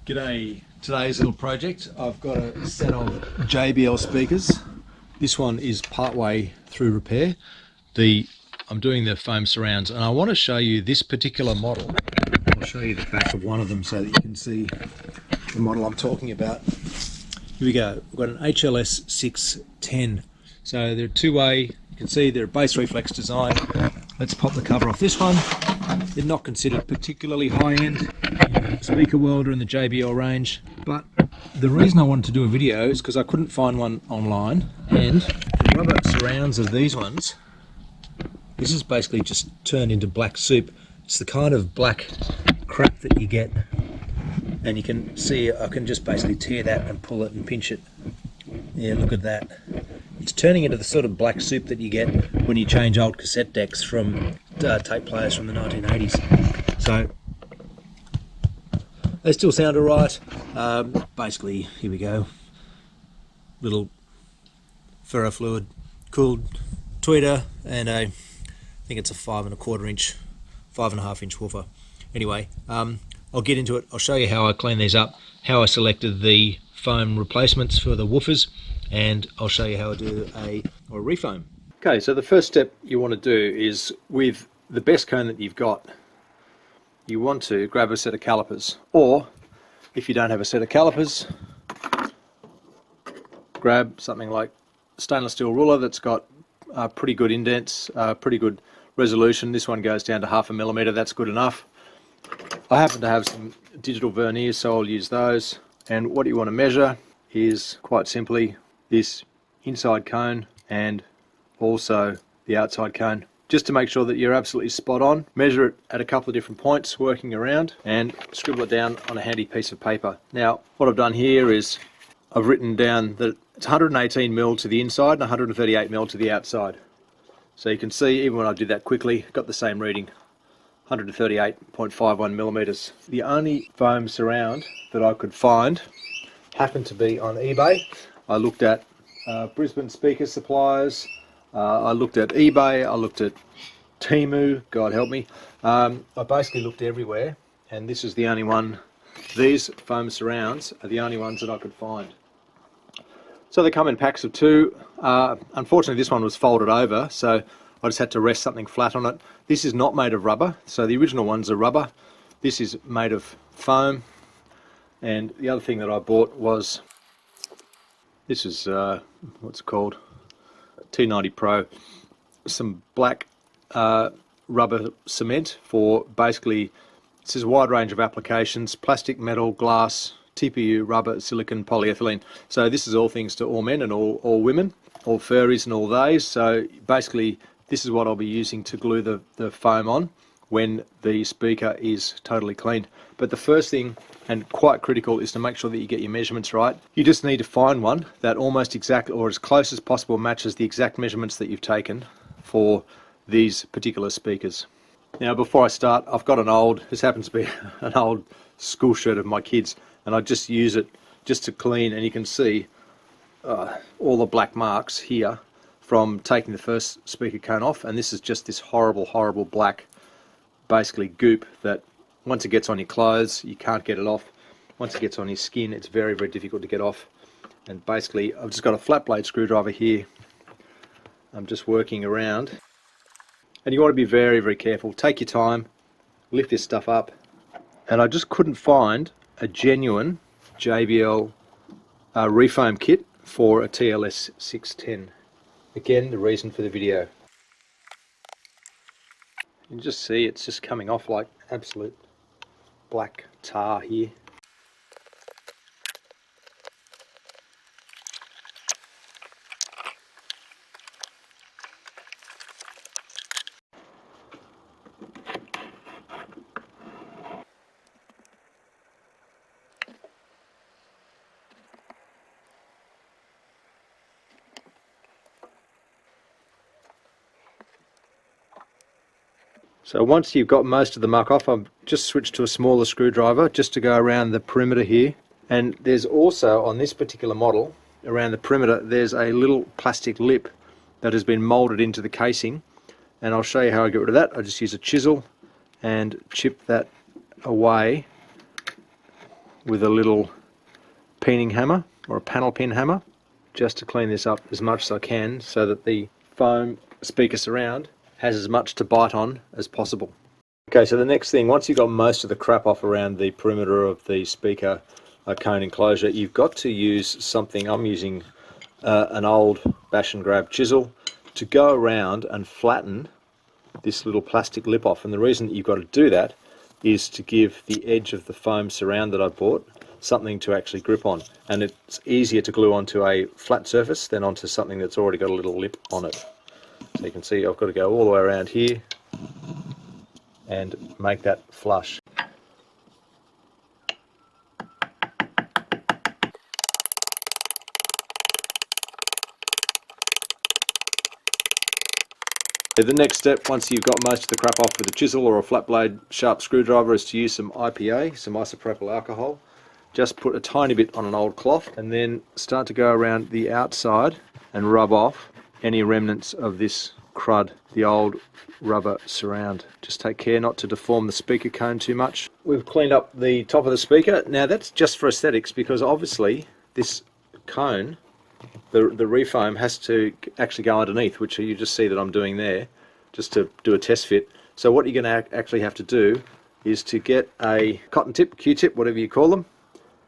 G'day. Today's little project, I've got a set of JBL speakers. This one is partway through repair. I'm doing the foam surrounds, and I want to show you this particular model. I'll show you the back of one of them so that you can see the model I'm talking about. Here we go. We've got an HLS610. So they're two-way. You can see they're a bass-reflex design. Let's pop the cover off this one. They're not considered particularly high-end speaker welder in the JBL range, but the reason I wanted to do a video is because I couldn't find one online, and the rubber surrounds of these ones, this is basically just turned into black soup. It's the kind of black crap that you get, and you can see I can just basically tear that and pull it and pinch it. Yeah, look at that. It's turning into the sort of black soup that you get when you change old cassette decks from tape players from the 1980s. So they still sound alright. Basically, here we go. Little ferrofluid cooled tweeter and I think it's a 5.25 inch woofer. Anyway, I'll get into it. I'll show you how I clean these up, how I selected the foam replacements for the woofers, and I'll show you how I do a refoam. Okay, so the first step you want to do is, with the best cone that you've got, you want to grab a set of calipers, or if you don't have a set of calipers, grab something like a stainless steel ruler that's got pretty good indents, pretty good resolution. This one goes down to 0.5 millimeter, that's good enough. I happen to have some digital verniers, so I'll use those. And what you want to measure is quite simply this inside cone and also the outside cone, just to make sure that you're absolutely spot on. Measure it at a couple of different points, working around, and scribble it down on a handy piece of paper. Now, what I've done here is I've written down that it's 118 mil to the inside and 138 mil to the outside. So you can see, even when I did that quickly, got the same reading, 138.51 millimeters. The only foam surround that I could find happened to be on eBay. I looked at Brisbane speaker suppliers, I looked at eBay, I looked at Temu, God help me. I basically looked everywhere, and this is the only one. These foam surrounds are the only ones that I could find. So they come in packs of 2. Unfortunately, this one was folded over, so I just had to rest something flat on it. This is not made of rubber, so the original ones are rubber. This is made of foam. And the other thing that I bought was, this is, what's it called? T90 Pro. Some black rubber cement for basically, this is a wide range of applications: plastic, metal, glass, TPU, rubber, silicon, polyethylene. So this is all things to all men and all women, all furries and all theys. So basically, this is what I'll be using to glue the foam on when the speaker is totally cleaned. But the first thing, and quite critical, is to make sure that you get your measurements right. You just need to find one that almost exactly, or as close as possible, matches the exact measurements that you've taken for these particular speakers. Now, before I start, I've got this happens to be an old school shirt of my kids, and I just use it just to clean, and you can see all the black marks here from taking the first speaker cone off, and this is just this horrible black, basically goop, that once it gets on your clothes you can't get it off. Once it gets on your skin, it's very difficult to get off. And basically, I've just got a flat blade screwdriver here. I'm just working around, and you want to be very careful. Take your time, lift this stuff up. And I just couldn't find a genuine JBL refoam kit for a TLS 610. Again, the reason for the video. You can just see it's just coming off like absolute black tar here. So once you've got most of the muck off, I've just switched to a smaller screwdriver just to go around the perimeter here. And there's also, on this particular model, around the perimeter, there's a little plastic lip that has been molded into the casing, and I'll show you how I get rid of that. I just use a chisel and chip that away with a little peening hammer or a panel pin hammer, just to clean this up as much as I can so that the foam speaker surround has as much to bite on as possible. Okay, so the next thing, once you've got most of the crap off around the perimeter of the speaker cone enclosure, you've got to use something. I'm using an old bash and grab chisel to go around and flatten this little plastic lip off. And the reason that you've got to do that is to give the edge of the foam surround that I bought something to actually grip on. And it's easier to glue onto a flat surface than onto something that's already got a little lip on it. So you can see I've got to go all the way around here and make that flush. The next step, once you've got most of the crap off with a chisel or a flat blade sharp screwdriver, is to use some IPA, some isopropyl alcohol. Just put a tiny bit on an old cloth and then start to go around the outside and rub off any remnants of this crud, the old rubber surround. Just take care not to deform the speaker cone too much. We've cleaned up the top of the speaker. Now that's just for aesthetics, because obviously this cone, the refoam, has to actually go underneath, which you just see that I'm doing there, just to do a test fit. So what you're going to actually have to do is to get a cotton tip, Q-tip, whatever you call them,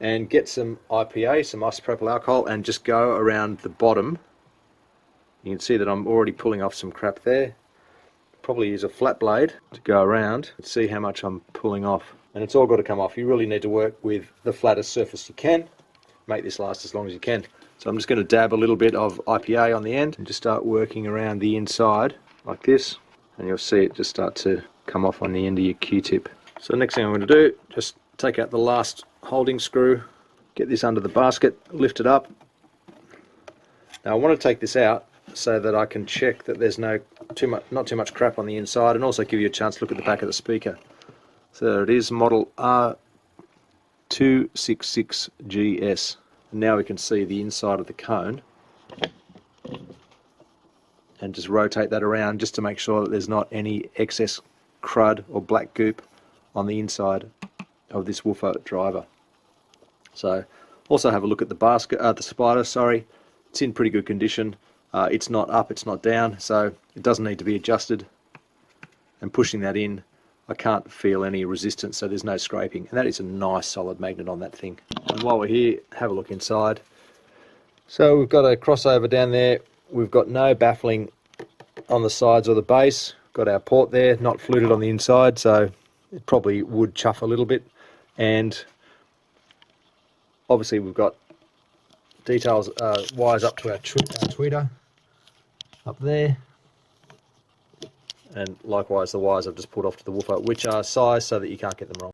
and get some IPA, some isopropyl alcohol, and just go around the bottom. You can see that I'm already pulling off some crap there. Probably use a flat blade to go around and see how much I'm pulling off. And it's all got to come off. You really need to work with the flattest surface you can. Make this last as long as you can. So I'm just going to dab a little bit of IPA on the end and just start working around the inside like this, and you'll see it just start to come off on the end of your Q-tip. So the next thing I'm going to do, just take out the last holding screw, get this under the basket, lift it up. Now I want to take this out so that I can check that there's not too much crap on the inside, and also give you a chance to look at the back of the speaker. So there it is, model R266GS. And now we can see the inside of the cone, and just rotate that around just to make sure that there's not any excess crud or black goop on the inside of this woofer driver. So also have a look at the basket, the spider, sorry. It's in pretty good condition. It's not up, it's not down, so it doesn't need to be adjusted. And pushing that in, I can't feel any resistance, so there's no scraping. And that is a nice solid magnet on that thing. And while we're here, have a look inside. So we've got a crossover down there. We've got no baffling on the sides or the base. Got our port there, not fluted on the inside, so it probably would chuff a little bit. And obviously we've got details, wires up to our tweeter up there. And likewise the wires I've just pulled off to the woofer, which are sized so that you can't get them wrong.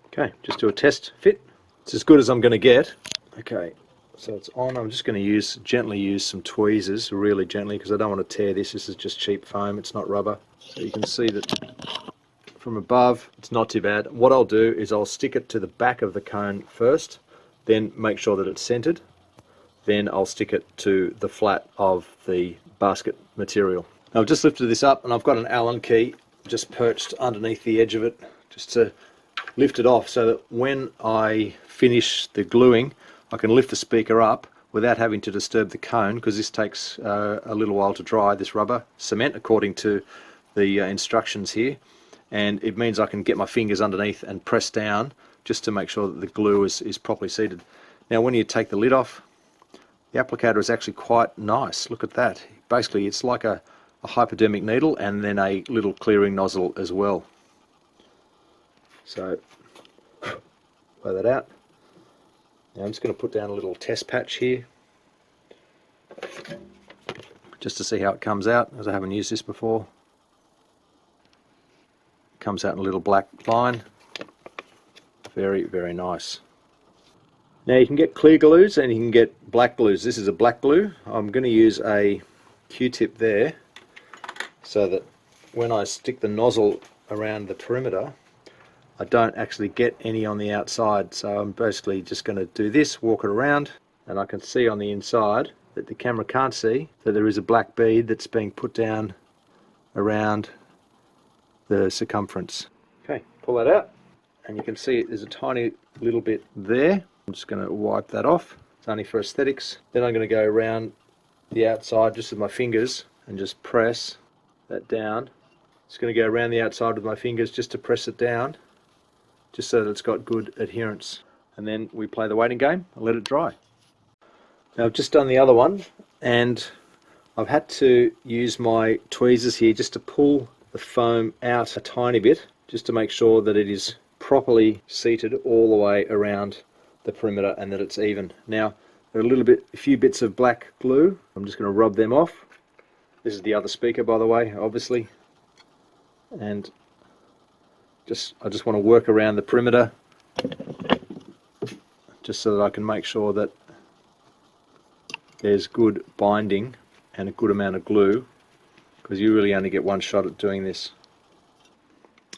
Okay, just do a test fit. It's as good as I'm going to get. Okay, so it's on. I'm just going to gently use some tweezers, really gently, because I don't want to tear this. This is just cheap foam, it's not rubber. So you can see that from above, it's not too bad. What I'll do is I'll stick it to the back of the cone first, then make sure that it's centered. Then I'll stick it to the flat of the basket material. I've just lifted this up, and I've got an Allen key just perched underneath the edge of it, just to lift it off, so that when I finish the gluing, I can lift the speaker up without having to disturb the cone, because this takes a little while to dry, this rubber cement, according to the instructions here. And it means I can get my fingers underneath and press down just to make sure that the glue is properly seated. Now when you take the lid off, the applicator is actually quite nice. Look at that. Basically it's like a hypodermic needle, and then a little clearing nozzle as well. So blow that out. Now I'm just going to put down a little test patch here just to see how it comes out, as I haven't used this before. It comes out in a little black line. Very, very nice. Now you can get clear glues and you can get black glues. This is a black glue. I'm going to use a Q-tip there, so that when I stick the nozzle around the perimeter, I don't actually get any on the outside. So I'm basically just going to do this, walk it around, and I can see on the inside that the camera can't see that there is a black bead that's being put down around the circumference. Okay, pull that out. and you can see there's a tiny little bit there. I'm just going to wipe that off. It's only for aesthetics. Then I'm going to go around the outside just with my fingers and just press that down. Just going to go around the outside with my fingers just to press it down, just so that it's got good adherence. And then we play the waiting game and let it dry. Now I've just done the other one, and I've had to use my tweezers here just to pull the foam out a tiny bit, just to make sure that it is properly seated all the way around the perimeter and that it's even. Now there are a few bits of black glue. I'm just going to rub them off. This is the other speaker, by the way, obviously. And I just want to work around the perimeter, just so that I can make sure that there's good binding and a good amount of glue, because you really only get one shot at doing this.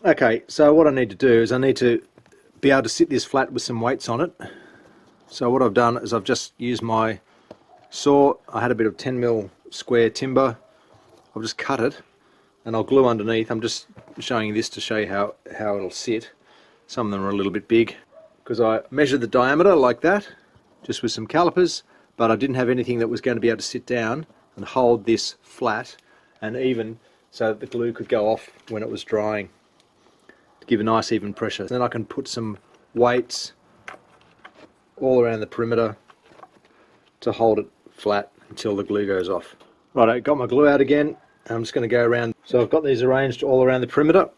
Okay, so what I need to do is I need to be able to sit this flat with some weights on it. So what I've done is I've just used my saw. I had a bit of 10mm square timber. I've just cut it and I'll glue underneath. I'm just showing you this to show you how it'll sit. Some of them are a little bit big, because I measured the diameter like that, just with some calipers, but I didn't have anything that was going to be able to sit down and hold this flat and even, so that the glue could go off when it was drying, to give a nice even pressure. Then I can put some weights all around the perimeter to hold it flat until the glue goes off. Right, I got my glue out again, and I'm just going to go around. So I've got these arranged all around the perimeter.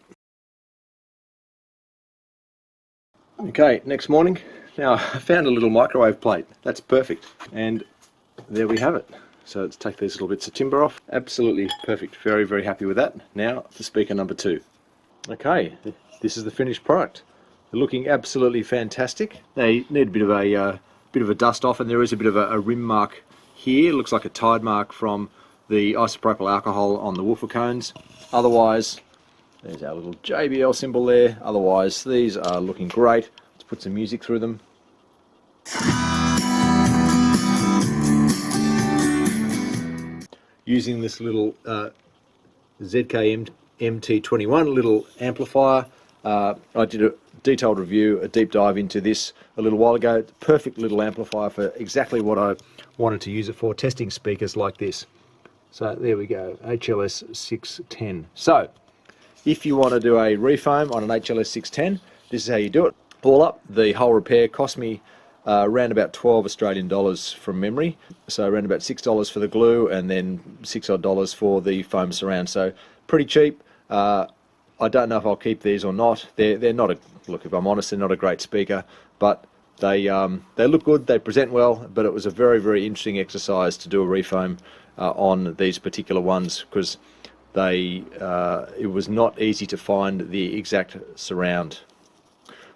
Okay, next morning. Now I found a little microwave plate. That's perfect. And there we have it. So let's take these little bits of timber off. Absolutely perfect. Very, very happy with that. Now for speaker number 2. Okay, this is the finished product. They're looking absolutely fantastic. They need a bit of a dust off, and there is a bit of a rim mark here. It looks like a tide mark from the isopropyl alcohol on the woofer cones. Otherwise, there's our little JBL symbol there. Otherwise, these are looking great. Let's put some music through them. Using this little ZK MT21 little amplifier. I did a detailed review, a deep dive into this a little while ago. Perfect little amplifier for exactly what I wanted to use it for, testing speakers like this. So there we go, HLS610. So if you want to do a refoam on an HLS610, this is how you do it. All up, the whole repair cost me around about 12 Australian dollars from memory. So around about $6 for the glue, and then $6 odd for the foam surround. So pretty cheap. I don't know if I'll keep these or not. They're not a, look, if I'm honest, they're not a great speaker, but they look good, they present well. But it was a very, very interesting exercise to do a refoam on these particular ones, because it was not easy to find the exact surround.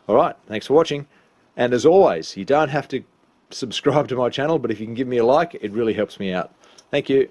Alright, thanks for watching, and as always, you don't have to subscribe to my channel, but if you can give me a like, it really helps me out. Thank you.